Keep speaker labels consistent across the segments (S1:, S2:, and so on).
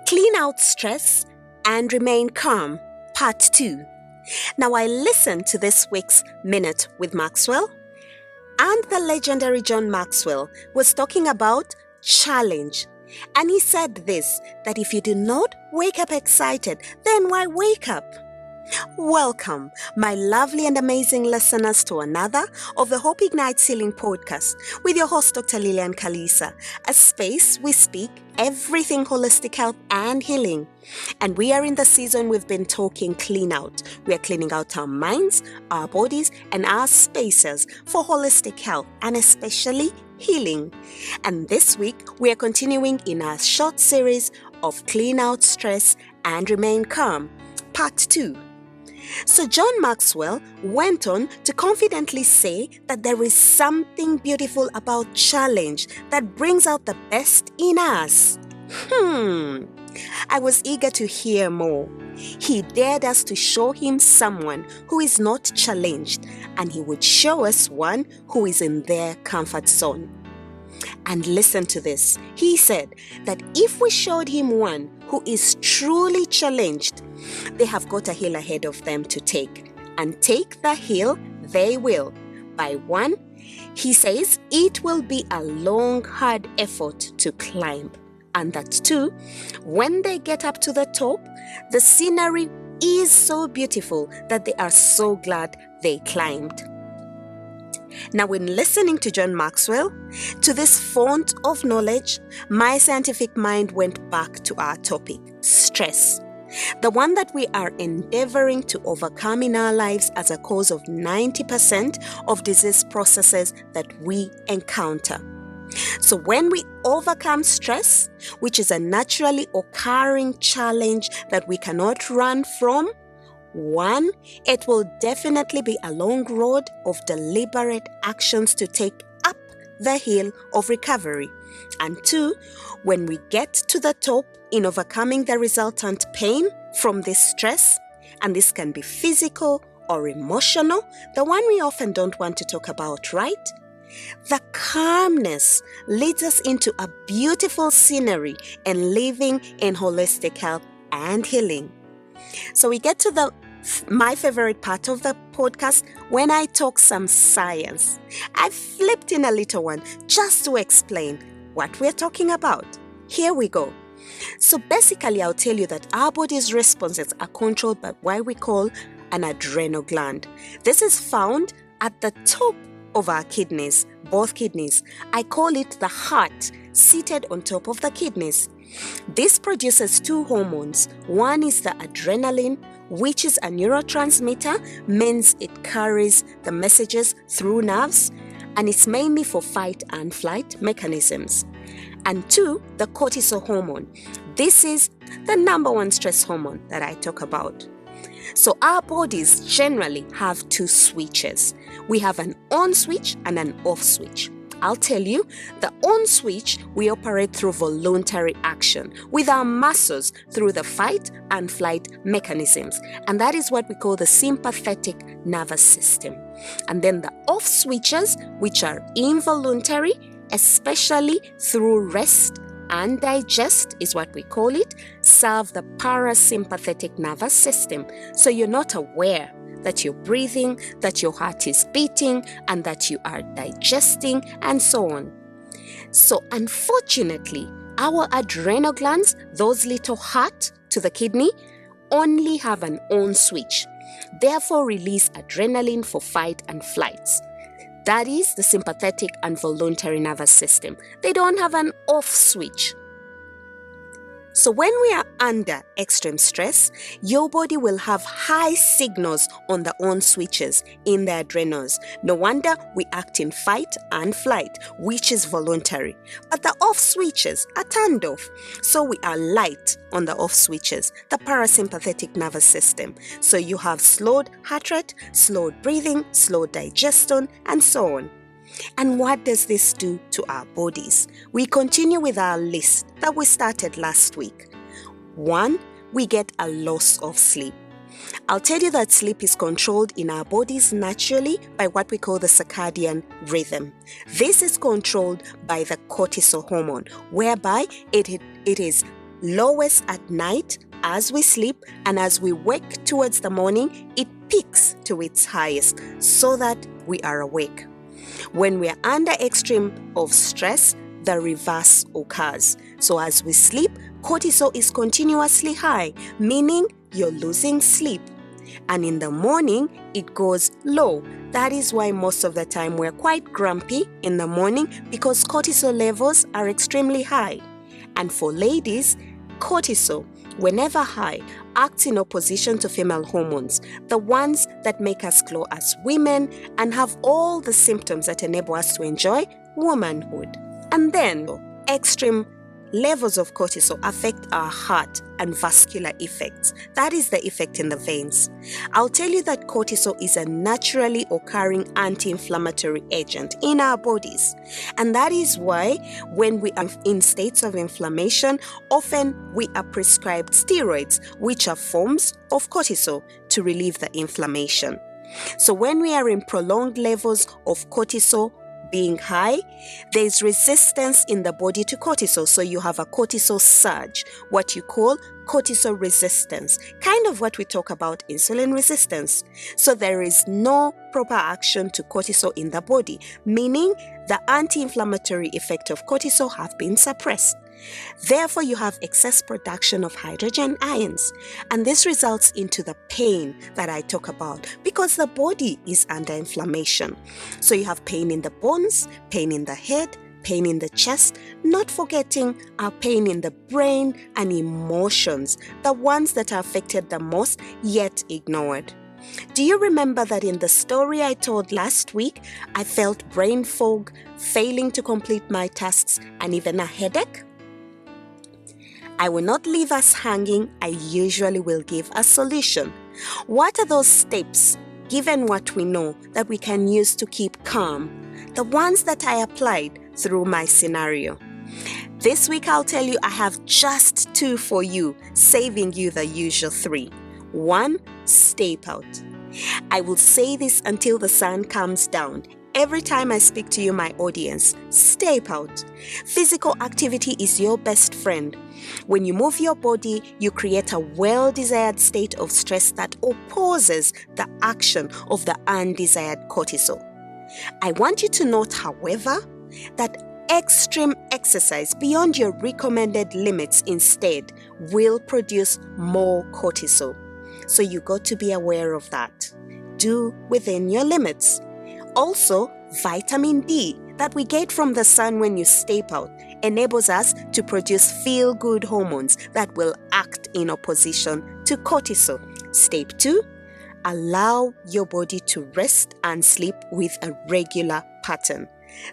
S1: Clean out stress and remain calm, part 2. Now I listened to this week's Minute with Maxwell, and the legendary John Maxwell was talking about challenge. And he said this, that if you do not wake up excited, then why wake up? Welcome, my lovely and amazing listeners, to another of the Hope Ignites Healing podcast with your host, Dr. 𝘸𝘠𝘦𝘠, a space we speak everything holistic health and healing. And we are in the season we've been talking clean out. We are cleaning out our minds, our bodies, and our spaces for holistic health and especially healing. And this week, we are continuing in our short series of Clean Out Stress and Remain Calm, part 2. So John Maxwell went on to confidently say that there is something beautiful about challenge that brings out the best in us. I was eager to hear more. He dared us to show him someone who is not challenged, and he would show us one who is in their comfort zone. And listen to this. He said that if we showed him one who is truly challenged, they have got a hill ahead of them to take. And take the hill they will. By one, he says it will be a long, hard effort to climb. And that two, when they get up to the top, the scenery is so beautiful that they are so glad they climbed. Now, when listening to John Maxwell, to this font of knowledge, my scientific mind went back to our topic, stress. The one that we are endeavoring to overcome in our lives as a cause of 90% of disease processes that we encounter. So when we overcome stress, which is a naturally occurring challenge that we cannot run from, one, it will definitely be a long road of deliberate actions to take up the hill of recovery. And two, when we get to the top in overcoming the resultant pain from this stress, and this can be physical or emotional, the one we often don't want to talk about, right? The calmness leads us into a beautiful scenery and living in holistic health and healing. So we get to my favorite part of the podcast when I talk some science. I flipped in a little one just to explain what we're talking about. Here we go. So basically, I'll tell you that our body's responses are controlled by what we call an adrenal gland. This is found at the top of our kidneys, both kidneys. I call it the heart, seated on top of the kidneys. This produces two hormones. One is the adrenaline, which is a neurotransmitter, means it carries the messages through nerves, and it's mainly for fight and flight mechanisms. And two, the cortisol hormone. This is the number one stress hormone that I talk about. So our bodies generally have two switches. We have an on switch and an off switch. I'll tell you, the on switch, we operate through voluntary action with our muscles through the fight and flight mechanisms. And that is what we call the sympathetic nervous system. And then the off switches, which are involuntary, especially through rest and digest is what we call it, serve the parasympathetic nervous system. So you're not aware that you're breathing, that your heart is beating, and that you are digesting, and so on. So unfortunately, our adrenal glands, those little heart to the kidney, only have an on switch. Therefore, release adrenaline for fight and flights. That is the sympathetic and voluntary nervous system. They don't have an off switch. So when we are under extreme stress, your body will have high signals on the on switches in the adrenals. No wonder we act in fight and flight, which is voluntary. But the off switches are turned off. So we are light on the off switches, the parasympathetic nervous system. So you have slowed heart rate, slowed breathing, slowed digestion, and so on. And what does this do to our bodies? We continue with our list that we started last week. 1, we get a loss of sleep. I'll tell you that sleep is controlled in our bodies naturally by what we call the circadian rhythm. This is controlled by the cortisol hormone, whereby it is lowest at night as we sleep, and as we wake towards the morning, it peaks to its highest so that we are awake. When we are under extreme of stress, the reverse occurs. So as we sleep, cortisol is continuously high, meaning you're losing sleep. And in the morning, it goes low. That is why most of the time we're quite grumpy in the morning, because cortisol levels are extremely high. And for ladies, cortisol, whenever high, acts in opposition to female hormones, the ones that make us glow as women and have all the symptoms that enable us to enjoy womanhood. And then, extreme levels of cortisol affect our heart and vascular effects. That is the effect in the veins. I'll tell you that cortisol is a naturally occurring anti-inflammatory agent in our bodies. And that is why when we are in states of inflammation, often we are prescribed steroids, which are forms of cortisol, to relieve the inflammation. So when we are in prolonged levels of cortisol being high, there is resistance in the body to cortisol. So you have a cortisol surge, what you call cortisol resistance, kind of what we talk about insulin resistance. So there is no proper action to cortisol in the body, meaning the anti-inflammatory effect of cortisol have been suppressed. Therefore, you have excess production of hydrogen ions, and this results into the pain that I talk about because the body is under inflammation. So you have pain in the bones, pain in the head, pain in the chest, not forgetting our pain in the brain and emotions, the ones that are affected the most yet ignored. Do you remember that in the story I told last week, I felt brain fog, failing to complete my tasks, and even a headache? I will not leave us hanging. I usually will give a solution. What are those steps, given what we know, that we can use to keep calm? The ones that I applied through my scenario. This week I'll tell you I have just 2 for you, saving you the usual 3. 1, stay out. I will say this until the sun comes down. Every time I speak to you, my audience, stay out. Physical activity is your best friend. When you move your body, you create a well-desired state of stress that opposes the action of the undesired cortisol. I want you to note, however, that extreme exercise beyond your recommended limits instead will produce more cortisol. So you got to be aware of that. Do within your limits. Also, vitamin D that we get from the sun when you stay out enables us to produce feel-good hormones that will act in opposition to cortisol. Step 2, allow your body to rest and sleep with a regular pattern.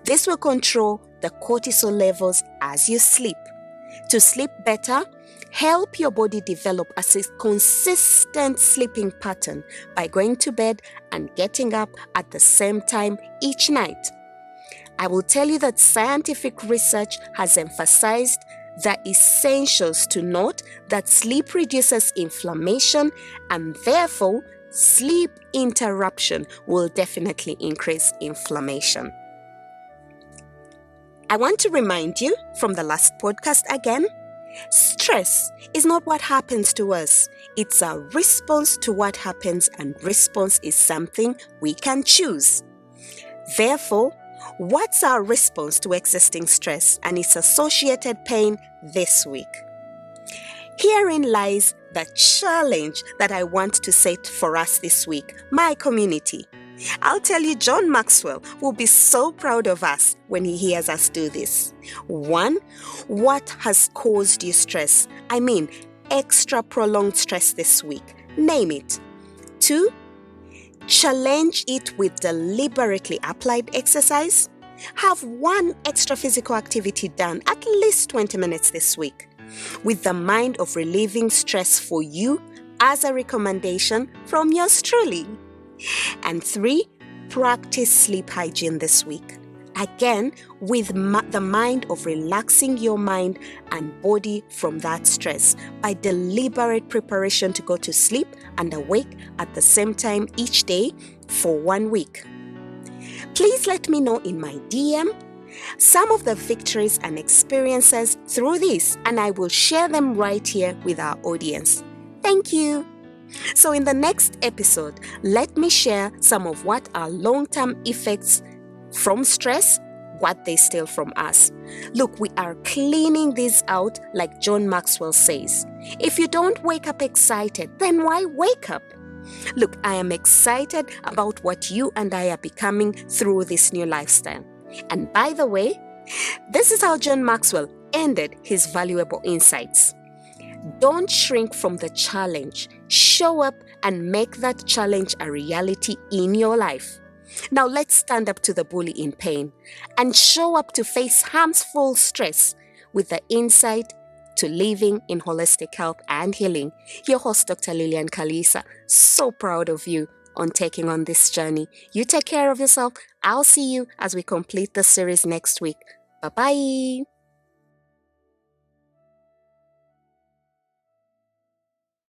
S1: This will control the cortisol levels as you sleep. To sleep better, help your body develop a consistent sleeping pattern by going to bed and getting up at the same time each night. I will tell you that scientific research has emphasized the essentials to note that sleep reduces inflammation, and therefore sleep interruption will definitely increase inflammation. I want to remind you from the last podcast again, stress is not what happens to us. It's a response to what happens, and response is something we can choose. Therefore, what's our response to existing stress and its associated pain this week? Herein lies the challenge that I want to set for us this week, my community. I'll tell you, John Maxwell will be so proud of us when he hears us do this. 1, what has caused you stress? I mean, extra prolonged stress this week. Name it. 2, challenge it with deliberately applied exercise. Have 1 extra physical activity done at least 20 minutes this week, with the mind of relieving stress for you as a recommendation from yours truly. And 3, practice sleep hygiene this week. Again, with the mind of relaxing your mind and body from that stress by deliberate preparation to go to sleep and awake at the same time each day for 1 week. Please let me know in my DM some of the victories and experiences through this, and I will share them right here with our audience. Thank you. So in the next episode, let me share some of what are long-term effects from stress, what they steal from us. Look, we are cleaning this out like John Maxwell says. If you don't wake up excited, then why wake up? Look, I am excited about what you and I are becoming through this new lifestyle. And by the way, this is how John Maxwell ended his valuable insights. Don't shrink from the challenge. Show up and make that challenge a reality in your life. Now let's stand up to the bully in pain and show up to face harmful stress with the insight to living in holistic health and healing. Your host, Dr. 𝘸𝘦�ฑ𝘸𝘏. So proud of you on taking on this journey. You take care of yourself. I'll see you as we complete the series next week. Bye-bye.